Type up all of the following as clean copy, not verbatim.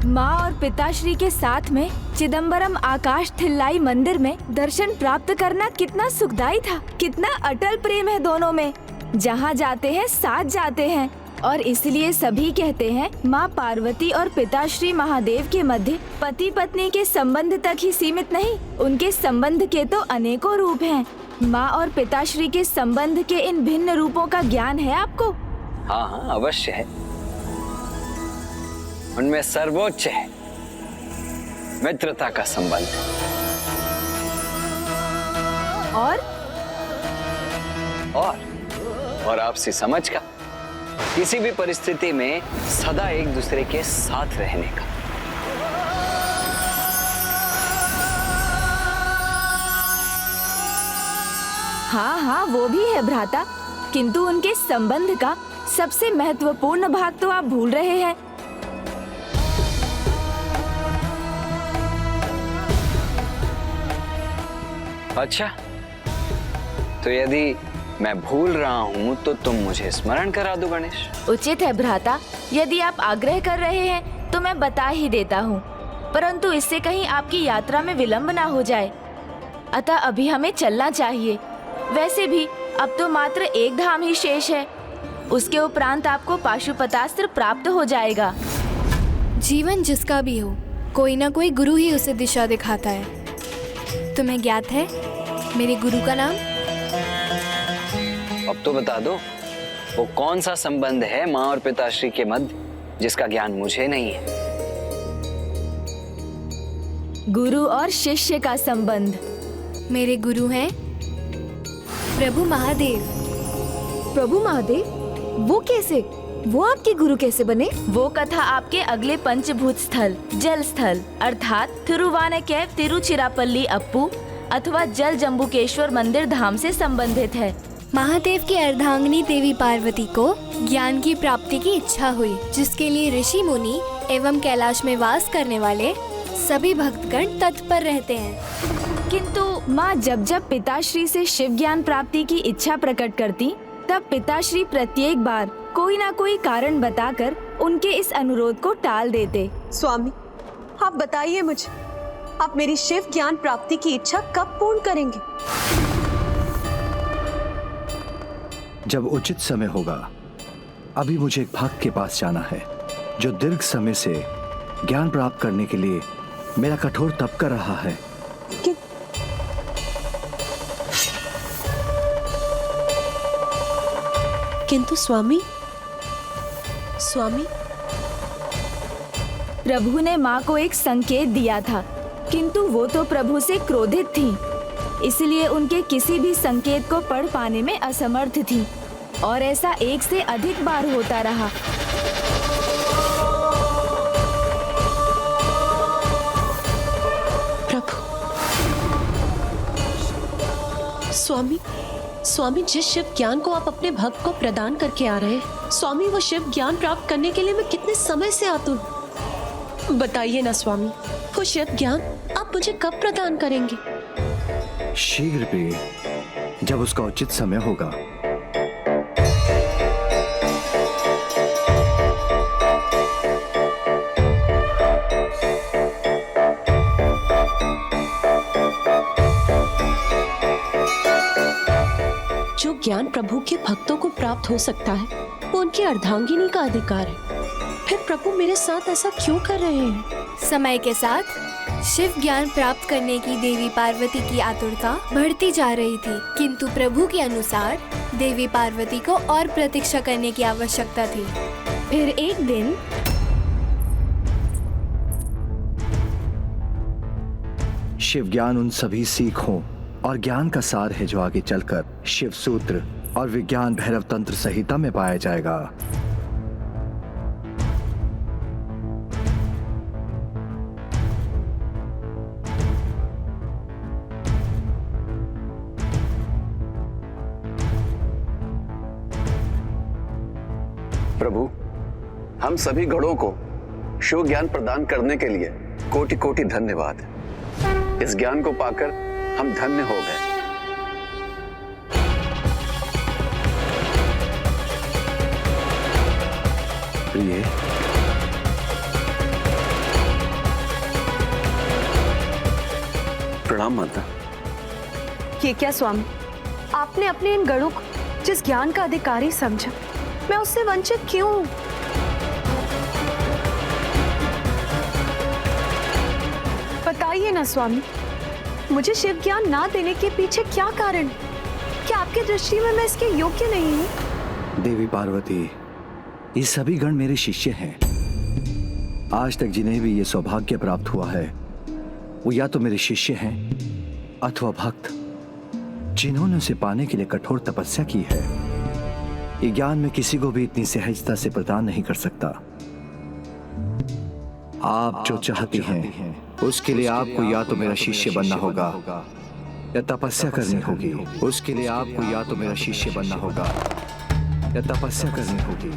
माँ और पिताश्री के साथ में चिदम्बरम आकाश थिल्लाई मंदिर में दर्शन प्राप्त करना कितना सुखदायी था। कितना अटल प्रेम है दोनों में। जहाँ जाते हैं साथ जाते हैं और इसलिए सभी कहते हैं माँ पार्वती और पिताश्री महादेव के मध्य पति पत्नी के संबंध तक ही सीमित नहीं, उनके संबंध के तो अनेकों रूप हैं। माँ और पिताश्री के संबंध के इन भिन्न रूपों का ज्ञान है आपको? हाँ हाँ अवश्य है। उनमें सर्वोच्च है मित्रता का संबंध और आपसी समझ का, किसी भी परिस्थिति में सदा एक दूसरे के साथ रहने का। हाँ हाँ वो भी है भ्राता, किंतु उनके संबंध का सबसे महत्वपूर्ण भाग तो आप भूल रहे हैं। अच्छा, तो यदि मैं भूल रहा हूँ तो तुम मुझे स्मरण करा दो गणेश। उचित है भ्राता, यदि आप आग्रह कर रहे हैं तो मैं बता ही देता हूँ, परंतु इससे कहीं आपकी यात्रा में विलंब ना हो जाए। अतः अभी हमें चलना चाहिए। वैसे भी अब तो मात्र एक धाम ही शेष है, उसके उपरांत आपको पाशुपतास्त्र प्राप्त हो जाएगा। जीवन जिसका भी हो, कोई ना कोई गुरु ही उसे दिशा दिखाता है। तुम्हें ज्ञात है मेरे गुरु का नाम? अब तो बता दो, वो कौन सा संबंध है माँ और पिताश्री के मध्य जिसका ज्ञान मुझे नहीं है? गुरु और शिष्य का संबंध। मेरे गुरु हैं प्रभु महादेव। प्रभु महादेव? वो कैसे? वो आपके गुरु कैसे बने? वो कथा आपके अगले पंचभूत स्थल जल स्थल अर्थात थिरुवानकैव तिरुचिरापल्ली अप्पू अथवा जल जम्बुकेश्वर मंदिर धाम से संबंधित है। महादेव की अर्धांगिनी देवी पार्वती को ज्ञान की प्राप्ति की इच्छा हुई, जिसके लिए ऋषि मुनि एवं कैलाश में वास करने वाले सभी भक्तगण तत्पर रहते हैं। किंतु माँ जब जब पिताश्री से शिव ज्ञान प्राप्ति की इच्छा प्रकट करती, तब पिताश्री प्रत्येक बार कोई ना कोई कारण बताकर उनके इस अनुरोध को टाल देते। स्वामी, आप बताइए मुझे, आप मेरी शिव ज्ञान प्राप्ति की इच्छा कब पूर्ण करेंगे? जब उचित समय होगा। अभी मुझे एक भक्त के पास जाना है जो दीर्घ समय से ज्ञान प्राप्त करने के लिए मेरा कठोर तप कर रहा है। किंतु स्वामी, प्रभु ने माँ को एक संकेत दिया था, किंतु वो तो प्रभु से क्रोधित थी, इसलिए उनके किसी भी संकेत को पढ़ पाने में असमर्थ थी और ऐसा एक से अधिक बार होता रहा। प्रभु, स्वामी जिस शिव ज्ञान को आप अपने भक्त को प्रदान करके आ रहे हैं, स्वामी वो शिव ज्ञान प्राप्त करने के लिए मैं कितने समय से आतुर हूँ। बताइए ना स्वामी, वो शिव ज्ञान आप मुझे कब प्रदान करेंगे? शीघ्र भी, जब उसका उचित समय होगा। जो ज्ञान प्रभु के भक्तों को प्राप्त हो सकता है, वो उनकी अर्धांगिनी का अधिकार है। फिर प्रभु मेरे साथ ऐसा क्यों कर रहे हैं? समय के साथ शिव ज्ञान प्राप्त करने की देवी पार्वती की आतुरता बढ़ती जा रही थी, किंतु प्रभु के अनुसार देवी पार्वती को और प्रतीक्षा करने की आवश्यकता थी। फिर एक दिन शिव ज्ञान उन सभी सीखों और ज्ञान का सार है जो आगे चलकर शिव सूत्र और विज्ञान भैरव तंत्र संहिता में पाया जाएगा। प्रभु, हम सभी गणों को शिव ज्ञान प्रदान करने के लिए कोटि कोटि धन्यवाद। इस ज्ञान को पाकर हम धन्य हो गए। प्रिय, प्रणाम माता। ये क्या स्वामी, आपने अपने इन गणों को जिस ज्ञान का अधिकारी समझा, मैं उससे वंचित क्यों हूं? बताइए ना स्वामी, मुझे शिव ज्ञान ना देने के पीछे क्या कारण? क्या आपकी दृष्टि में मैं इसके योग्य नहीं हूं? देवी पार्वती, ये सभी गण मेरे शिष्य हैं। आज तक जिन्हें भी ये सौभाग्य प्राप्त हुआ है वो या तो मेरे शिष्य हैं अथवा भक्त, जिन्होंने उसे पाने के लिए कठोर तपस्या की है। ये ज्ञान मैं किसी को भी इतनी सहजता से प्रदान नहीं कर सकता। आप जो चाहती हैं उसके लिए आपको या तो मेरा शिष्य बनना होगा या तपस्या करनी होगी। उसके लिए आपको या तो मेरा शिष्य बनना होगा या तपस्या करनी होगी।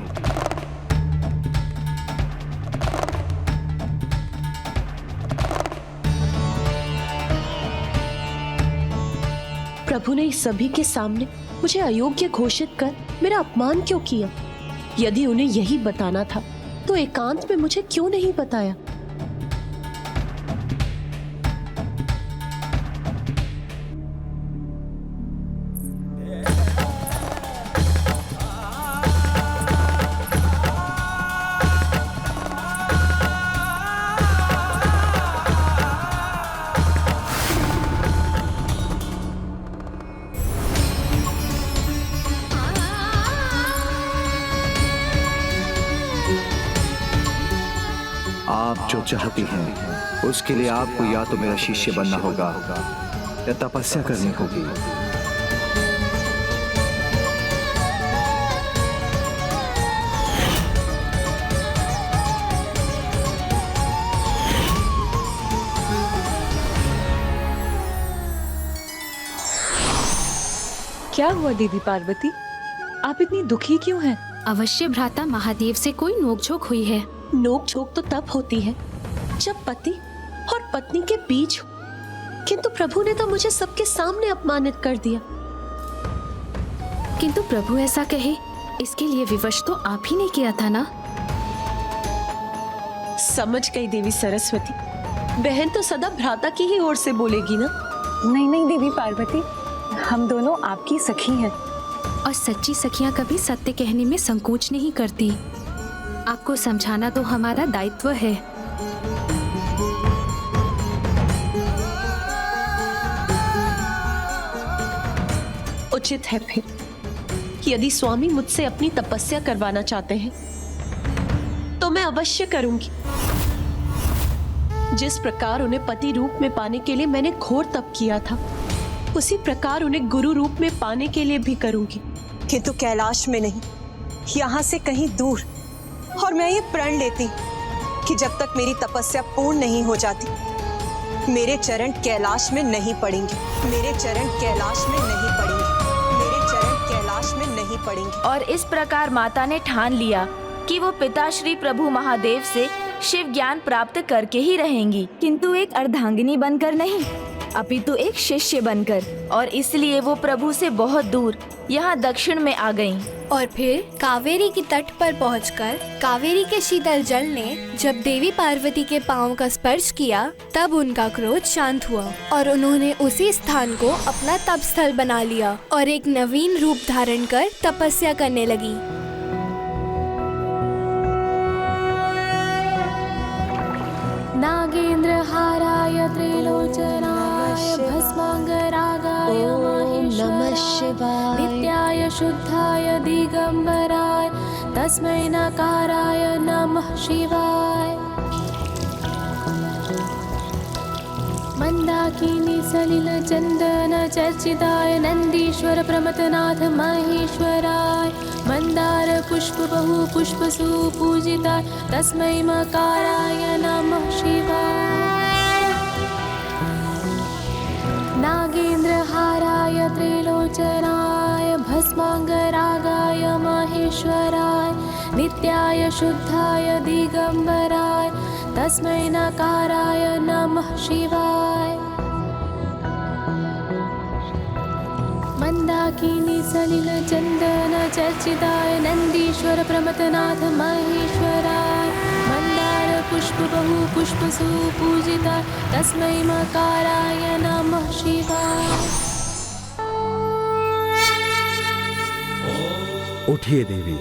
प्रभु ने इस सभी के सामने मुझे अयोग्य घोषित कर मेरा अपमान क्यों किया? यदि उन्हें यही बताना था तो एकांत में मुझे क्यों नहीं बताया? आप जो चाहती हैं उसके लिए आपको या तो मेरा शिष्य बनना होगा या तपस्या करनी होगी। क्या हुआ देवी पार्वती, आप इतनी दुखी क्यों हैं? अवश्य भ्राता महादेव से कोई नोकझोंक हुई है। नोक-झोंक तो तब होती है जब पति और पत्नी के बीच हो, किंतु प्रभु ने तो मुझे सबके सामने अपमानित कर दिया। किंतु प्रभु ऐसा कहे इसके लिए विवश तो आप ही ने किया था ना? समझ गई देवी सरस्वती, बहन तो सदा भ्राता की ही ओर से बोलेगी ना। नहीं नहीं देवी पार्वती, हम दोनों आपकी सखी हैं। और सच्ची सखियां कभी सत्य कहने में संकोच नहीं करती। आपको समझाना तो हमारा दायित्व है। उचित है फिर, यदि स्वामी मुझसे अपनी तपस्या करवाना चाहते हैं तो मैं अवश्य करूंगी। जिस प्रकार उन्हें पति रूप में पाने के लिए मैंने घोर तप किया था, उसी प्रकार उन्हें गुरु रूप में पाने के लिए भी करूंगी। किंतु कैलाश में नहीं, यहाँ से कहीं दूर। और मैं ये प्रण लेती कि जब तक मेरी तपस्या पूर्ण नहीं हो जाती, मेरे चरण कैलाश में नहीं पड़ेंगे। मेरे चरण कैलाश में नहीं पड़ेंगे। मेरे चरण कैलाश में नहीं पड़ेंगे। और इस प्रकार माता ने ठान लिया कि वो पिता श्री प्रभु महादेव से शिव ज्ञान प्राप्त करके ही रहेंगी, किंतु एक अर्धांगिनी बनकर नहीं, अपितु एक शिष्य बनकर। और इसलिए वो प्रभु से बहुत दूर यहाँ दक्षिण में आ गईं। और फिर कावेरी की तट पर पहुंचकर कावेरी के शीतल जल ने जब देवी पार्वती के पांव का स्पर्श किया, तब उनका क्रोध शांत हुआ और उन्होंने उसी स्थान को अपना तप स्थल बना लिया और एक नवीन रूप धारण कर तपस्या करने लगी। नागेंद्र हाराय त्रिलोचनाय भस्मांगरागाय नमः शिवाय। नित्याय शुद्धाय दिगंबराय तस्मै नकाराय नमः शिवाय। मंदाकिनी सलिल चंदन चर्चिताय नंदीश्वर प्रमथनाथ महेश्वराय मंदार पुष्प बहु पुष्प सुपूजिताय तस्मै मकाराय नमः शिवाय। नागेंद्र हाराय त्रिलोचनाय भस्मांगरागाय महेश्वराय नित्याय शुद्धाय दिगंबराय तस्मै नकाराय नमः शिवाय। मंदाकिनी सलिल चंदन चर्चिताय नंदीश्वर प्रमथनाथ महेश्वराय मंदार पुष्प बहु पुष्पसु पूजिता तस्मै मकाराय नमः शिवाय। उठिए देवी।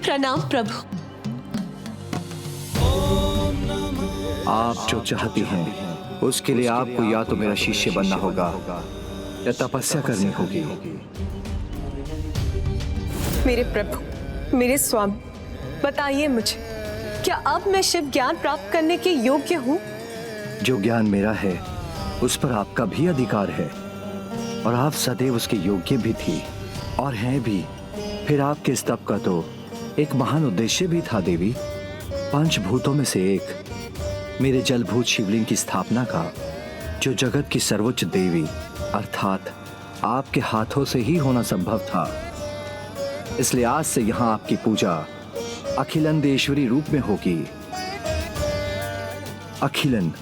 प्रणाम प्रभु। आप जो चाहती हैं उसके लिए आपको या तो मेरा शिष्य बनना होगा या तपस्या करनी होगी। मेरे प्रभु, मेरे स्वामी, बताइए मुझे, क्या अब मैं शिव ज्ञान प्राप्त करने के योग्य हूँ? जो ज्ञान मेरा है उस पर आपका भी अधिकार है और आप सदैव उसके योग्य भी थी और हैं भी। फिर आपके इस तप का तो एक महान उद्देश्य भी था देवी, पंचभूतों में से एक मेरे जलभूत शिवलिंग की स्थापना का, जो जगत की सर्वोच्च देवी अर्थात आपके हाथों से ही होना संभव था। इसलिए आज से यहाँ आपकी पूजा अखिलंदेश्वरी रूप में होगी। अखिलन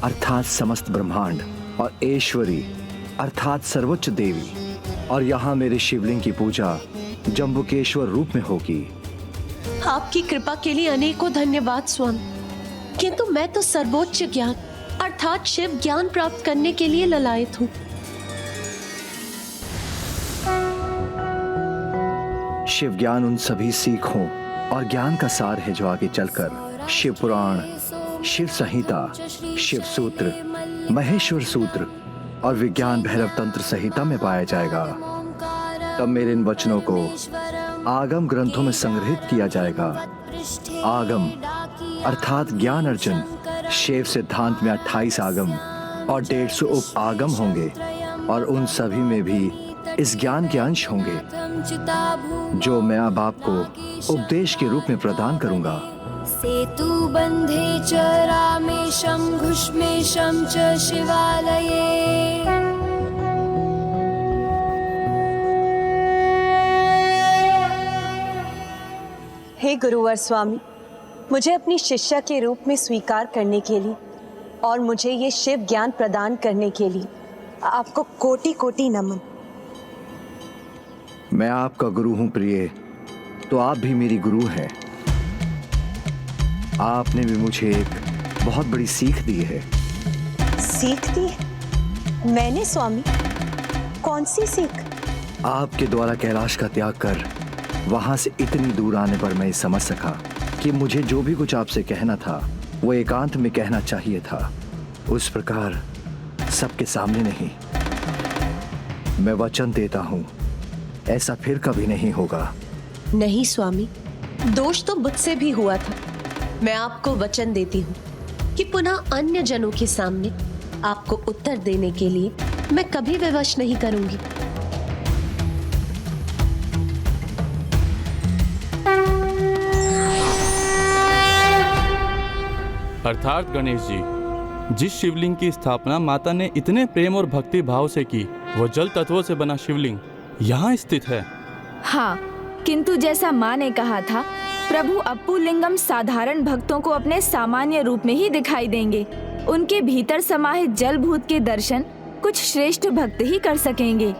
अर्थात समस्त ब्रह्मांड और ऐश्वरी अर्थात सर्वोच्च देवी, और यहाँ मेरे शिवलिंग की पूजा जम्बुकेश्वर रूप में होगी। आपकी कृपा के लिए अनेकों धन्यवाद स्वामी, किंतु मैं तो सर्वोच्च ज्ञान अर्थात शिव ज्ञान प्राप्त करने के लिए ललायत हूँ। शिव ज्ञान उन सभी सीखों और ज्ञान का सार है जो आगे चलकर शिव पुराण, शिव संहिता, शिव सूत्र, महेश्वर सूत्र और विज्ञान भैरव तंत्र संहिता में पाया जाएगा। तब मेरे इन वचनों को आगम ग्रंथों में संग्रहित किया जाएगा। आगम अर्थात ज्ञान अर्जन, शिव सिद्धांत में 28 आगम और 150 उप आगम होंगे और उन सभी में भी इस ज्ञान के अंश होंगे जो मैं अब आपको उपदेश के रूप में प्रदान करूंगा। सेतु बंधे च रामेशं घुष्मेशं च शिवालये। हे गुरुवर स्वामी, मुझे अपनी शिष्या के रूप में स्वीकार करने के लिए और मुझे ये शिव ज्ञान प्रदान करने के लिए आपको कोटि कोटि नमन। मैं आपका गुरु हूं प्रिय, तो आप भी मेरी गुरु हैं। आपने भी मुझे एक बहुत बड़ी सीख दी है। सीख दी? मैंने स्वामी? कौन सी सीख? आपके द्वारा कैलाश का त्याग कर वहां से इतनी दूर आने पर मैं समझ सका कि मुझे जो भी कुछ आपसे कहना था वो एकांत में कहना चाहिए था, उस प्रकार सबके सामने नहीं। मैं वचन देता हूं ऐसा फिर कभी नहीं होगा। नहीं स्वामी, दोष तो मुझसे भी हुआ था। मैं आपको वचन देती हूँ कि पुनः अन्य जनों के सामने आपको उत्तर देने के लिए मैं कभी विवश नहीं करूंगी। अर्थात गणेश जी, जिस शिवलिंग की स्थापना माता ने इतने प्रेम और भक्ति भाव से की, वो जल तत्वों से बना शिवलिंग यहाँ स्थित है। हाँ, किंतु जैसा माँ ने कहा था, प्रभु अप्पू लिंगम साधारण भक्तों को अपने सामान्य रूप में ही दिखाई देंगे। उनके भीतर समाहित जल भूत के दर्शन कुछ श्रेष्ठ भक्त ही कर सकेंगे।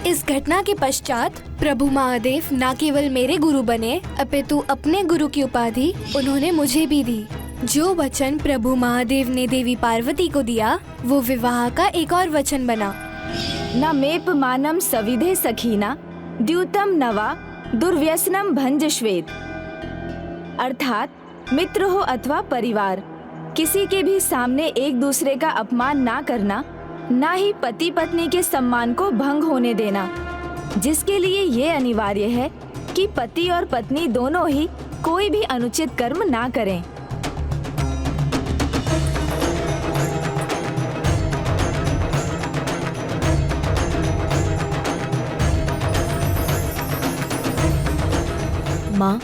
इस घटना के पश्चात प्रभु महादेव न केवल मेरे गुरु बने, अपितु अपने गुरु की उपाधि उन्होंने मुझे भी दी। जो वचन प्रभु महादेव ने देवी पार्वती को दिया, वो विवाह का एक और वचन बना। न मेप मानम सविधे सखीना द्यूतम नवा दुर्व्यसनम भंज श्वेत। अर्थात मित्र हो अथवा परिवार, किसी के भी सामने एक दूसरे का अपमान ना करना, ना ही पति पत्नी के सम्मान को भंग होने देना, जिसके लिए ये अनिवार्य है कि पति और पत्नी दोनों ही कोई भी अनुचित कर्म ना करें। माँ,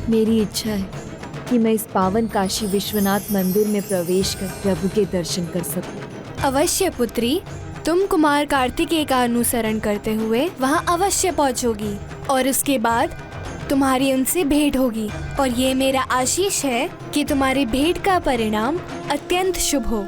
मेरी इच्छा है कि मैं इस पावन काशी विश्वनाथ मंदिर में प्रवेश कर प्रभु के दर्शन कर सकूं। अवश्य पुत्री, तुम कुमार कार्तिकेय का अनुसरण करते हुए वहाँ अवश्य पहुँचोगी और उसके बाद तुम्हारी उनसे भेंट होगी, और ये मेरा आशीष है कि तुम्हारी भेंट का परिणाम अत्यंत शुभ हो।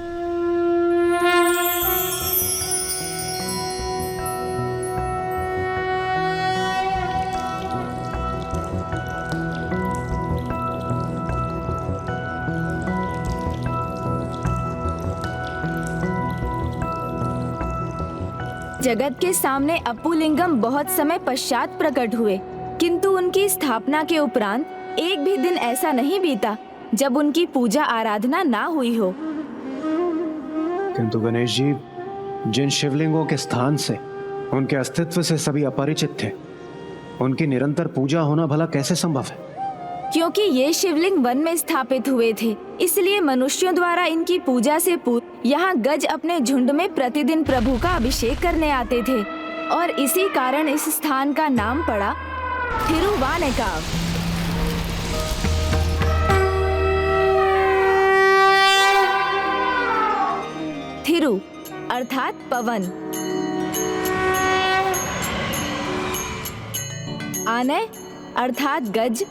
जगत के सामने अप्पुलिंगम बहुत समय पश्चात प्रकट हुए, किंतु उनकी स्थापना के उपरांत एक भी दिन ऐसा नहीं बीता जब उनकी पूजा आराधना ना हुई हो। किंतु गणेश जी, जिन शिवलिंगों के स्थान से, उनके अस्तित्व से सभी अपरिचित थे, उनकी निरंतर पूजा होना भला कैसे संभव है? क्योंकि ये शिवलिंग वन में स्थापित हुए थे, इसलिए मनुष्यों द्वारा इनकी पूजा से पूर्व यहाँ गज अपने झुंड में प्रतिदिन प्रभु का अभिषेक करने आते थे और इसी कारण इस स्थान का नाम पड़ा थिरुवानेकाव। थिरु अर्थात पवन, आने अर्थात गज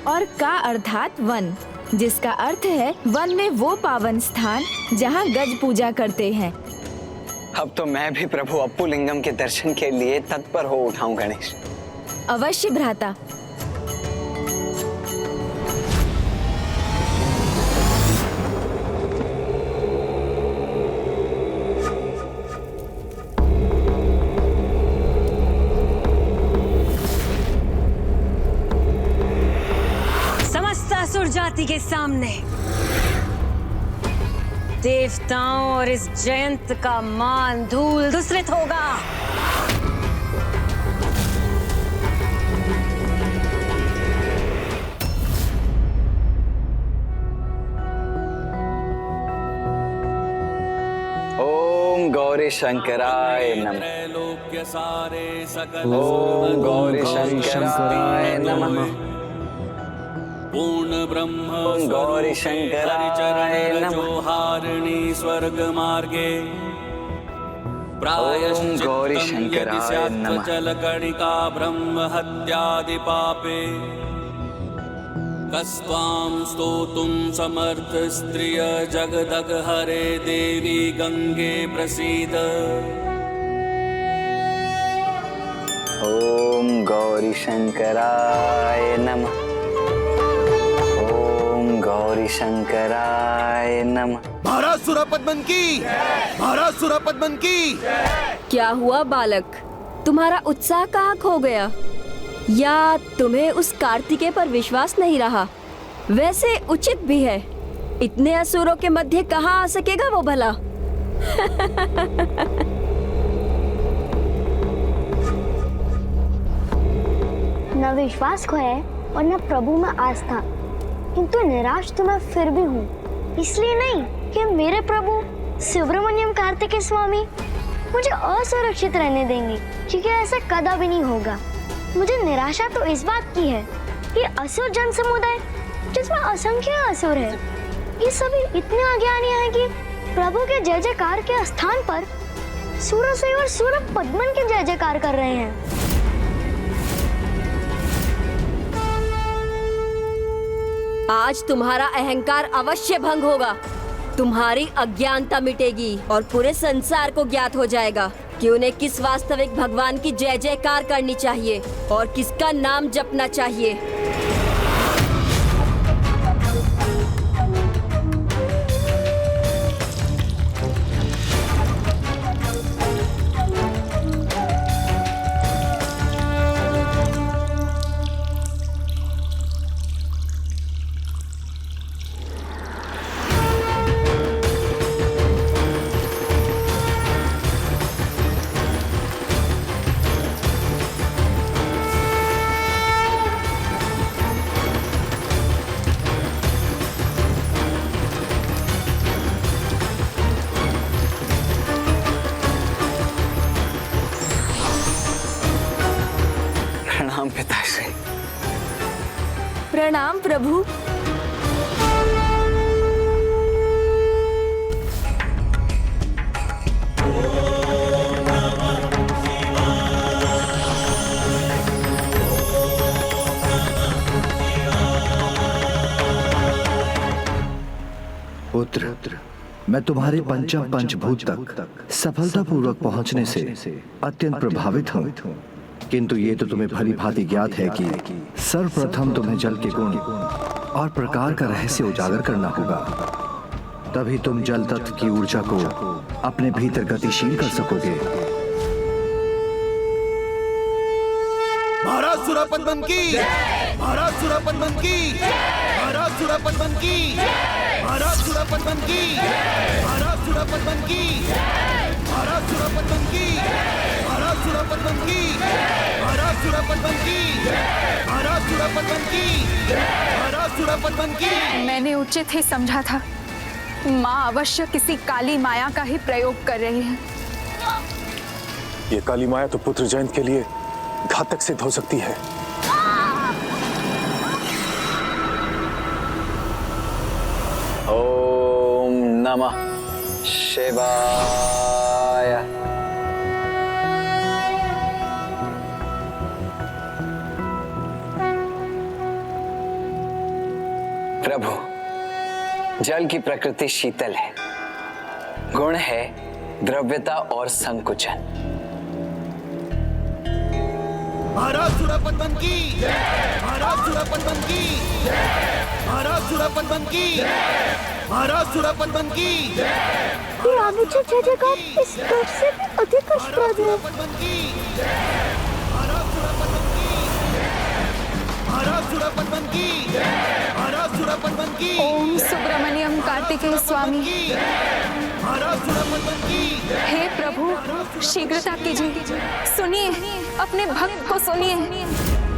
और का अर्थात वन, जिसका अर्थ है वन में वो पावन स्थान जहाँ गज पूजा करते हैं। अब तो मैं भी प्रभु अप्पुलिंगम के दर्शन के लिए तत्पर हो उठा हूं गणेश। अवश्य भ्राता। असुर जाति के सामने देवताओं और इस जयंत का मान धूल धूसरित होगा। ओम गौरी शंकराय नमः। ओम गौरी शंकराय नमः। पूर्ण ब्रह्म गौरी शंकराय नमः। हारिणी स्वर्ग मार्गे ओम गौरी शंकराय नमः। जल कणिका ब्रह्म हत्यादि पापे कस्त्वां स्तोतुं समर्थ स्त्रिय जगदग हरे देवी गंगे प्रसीद। ओम गौरी शंकराय नमः। गौरी शंकराय नमः। महाराज सुरापद्मन की, महाराज सुरापद्मन की। क्या हुआ बालक, तुम्हारा उत्साह कहाँ खो गया? या तुम्हें उस कार्तिकेय पर विश्वास नहीं रहा? वैसे उचित भी है, इतने असुरों के मध्य कहाँ आ सकेगा वो भला? न विश्वास खोया और न प्रभु में आस्था, किंतु निराश तो मैं फिर भी हूँ। इसलिए नहीं कि मेरे प्रभु सुब्रमण्यम कार्तिकेय स्वामी मुझे असुरक्षित रहने देंगे, क्योंकि ऐसा कदा भी नहीं होगा। मुझे निराशा तो इस बात की है कि असुर जन समुदाय जिसमें असंख्य असुर है, ये सभी इतने अज्ञानी हैं कि प्रभु के जय जयकार के स्थान पर सूरसेन और सूरपद्मन के जय जयकार कर रहे हैं। आज तुम्हारा अहंकार अवश्य भंग होगा, तुम्हारी अज्ञानता मिटेगी और पूरे संसार को ज्ञात हो जाएगा कि उन्हें किस वास्तविक भगवान की जय जयकार करनी चाहिए और किसका नाम जपना चाहिए। प्रणाम पिताश्री। प्रणाम प्रभु। पुत्र, मैं तुम्हारे पंचम पंचभूत तक सफलतापूर्वक पहुंचने से अत्यंत प्रभावित हूँ, किंतु ये तो तुम्हें भली भांति ज्ञात है कि सर्वप्रथम तुम्हें जल के गुण और प्रकार का रहस्य उजागर करना होगा, तभी तुम जल तत्व की ऊर्जा को अपने भीतर गतिशील कर सकोगे। महाराज सुरापद्मन की, महाराज सुरापद्मन की, महाराज सुरापद्मन की, महाराज सुरापद्मन की, महाराज सुरापद्मन की, महाराज सुरापद्मन की, महाराज सुरापद्मन की, महाराज सुरापद्मन की, महाराज सुरापद्मन की, महाराज सुरापद्मन की। मैंने उचित ही समझा था। माँ अवश्य किसी काली माया का ही प्रयोग कर रही है। ये काली माया तो पुत्र जयंत के लिए घातक सिद्ध हो सकती है। ओम नमः शिवाय। प्रभु, जल की प्रकृति शीतल है, गुण है द्रव्यता और संकुचन। महाराज सुरापद्मन की, महाराज सुरापद्मन की, महाराज सुरापद्मन की, महाराज सुरापद्मन की। ये अनुचित जगह इस डर से भी अधिक कष्टप्रद है। महाराज सुरापद्मन की, महाराज सुरापद्मन की। ओम सुब्रमण्यम कार्तिकेय स्वामी। महाराज सुरापद्मन की। हे प्रभु, शीघ्रता कीजिए, सुनिए, अपने भक्त को सुनिए,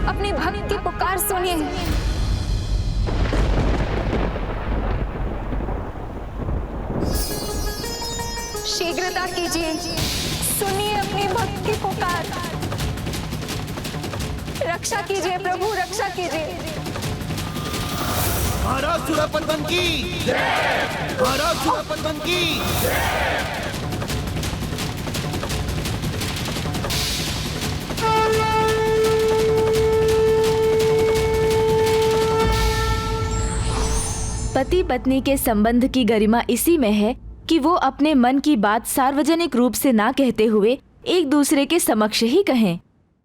अपने भक्त की पुकार सुनिए। शीघ्रता कीजिए, सुनिए अपने भक्त की पुकार। रक्षा कीजिए प्रभु, रक्षा कीजिए। महाराज सुरापद्मन की, महाराज सुरापद्मन की। पति पत्नी के संबंध की गरिमा इसी में है कि वो अपने मन की बात सार्वजनिक रूप से ना कहते हुए एक दूसरे के समक्ष ही कहें।